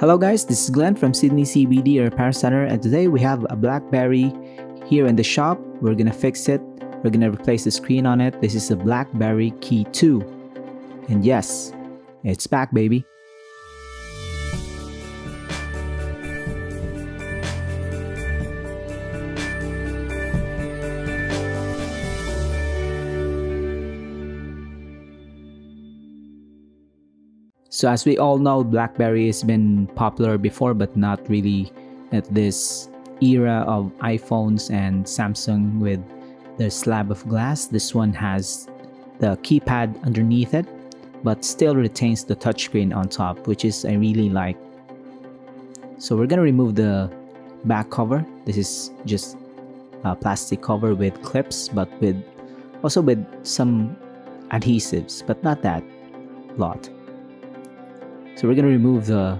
Hello guys, this is Glenn from Sydney CBD Repair Center, and today we have a Blackberry here in the shop. We're gonna fix it. We're gonna replace the screen on it. This is a Blackberry Key 2. And yes, it's back, baby. So as we all know, BlackBerry has been popular before, but not really at this era of iPhones and Samsung with their slab of glass. This one has the keypad underneath it, but still retains the touchscreen on top, which is I really like. So we're gonna remove the back cover. This is just a plastic cover with clips, but also with some adhesives, but not that lot. So we're gonna remove the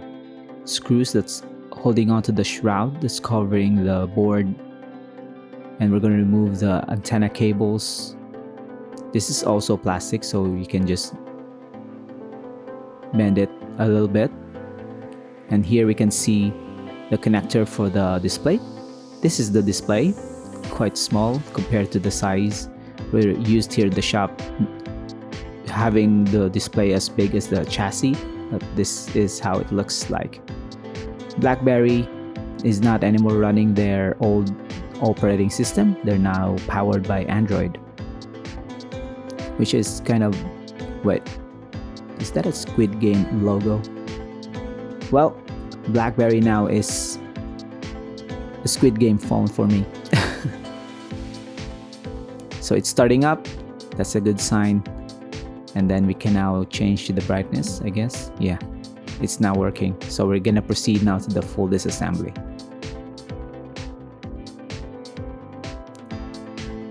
screws that's holding onto the shroud that's covering the board, and we're gonna remove the antenna cables. This is also plastic, so you can just bend it a little bit. And here we can see the connector for the display. This is the display, quite small compared to the size we're used here at the shop, having the display as big as the chassis. But this is how it looks like. BlackBerry is not anymore running their old operating system. They're now powered by Android, which is kind of, wait, is that a Squid Game logo? Well, BlackBerry now is a Squid Game phone for me. So it's starting up. That's a good sign. And then we can now change to the brightness, I guess. Yeah, it's now working. So we're gonna proceed now to the full disassembly.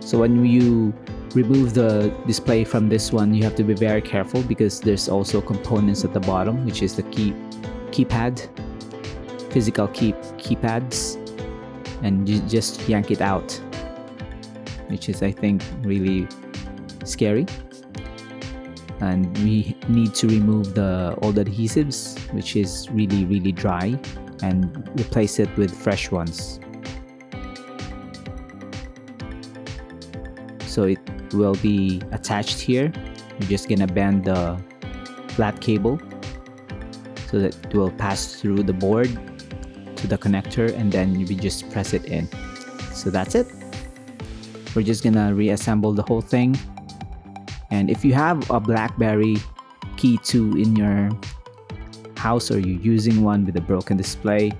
So when you remove the display from this one, you have to be very careful because there's also components at the bottom, which is the keypad, physical keypads, and you just yank it out, which is, I think, really scary. And we need to remove the old adhesives, which is really dry, and replace it with fresh ones. So it will be attached here. We're just gonna bend the flat cable so that it will pass through the board to the connector, and then we just press it in. So that's it. We're just gonna reassemble the whole thing. And if you have a BlackBerry Key 2 in your house, or you're using one with a broken display,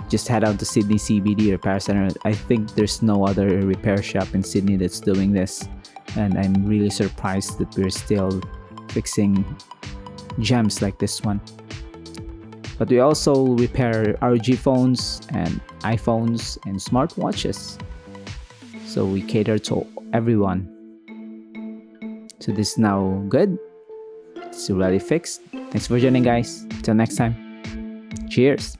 just head out to Sydney CBD Repair Center. I think there's no other repair shop in Sydney that's doing this, and I'm really surprised that we're still fixing gems like this one. But we also repair ROG phones and iPhones and smartwatches, so we cater to everyone. So this is now good. It's already fixed. Thanks for joining, guys. Till next time. Cheers.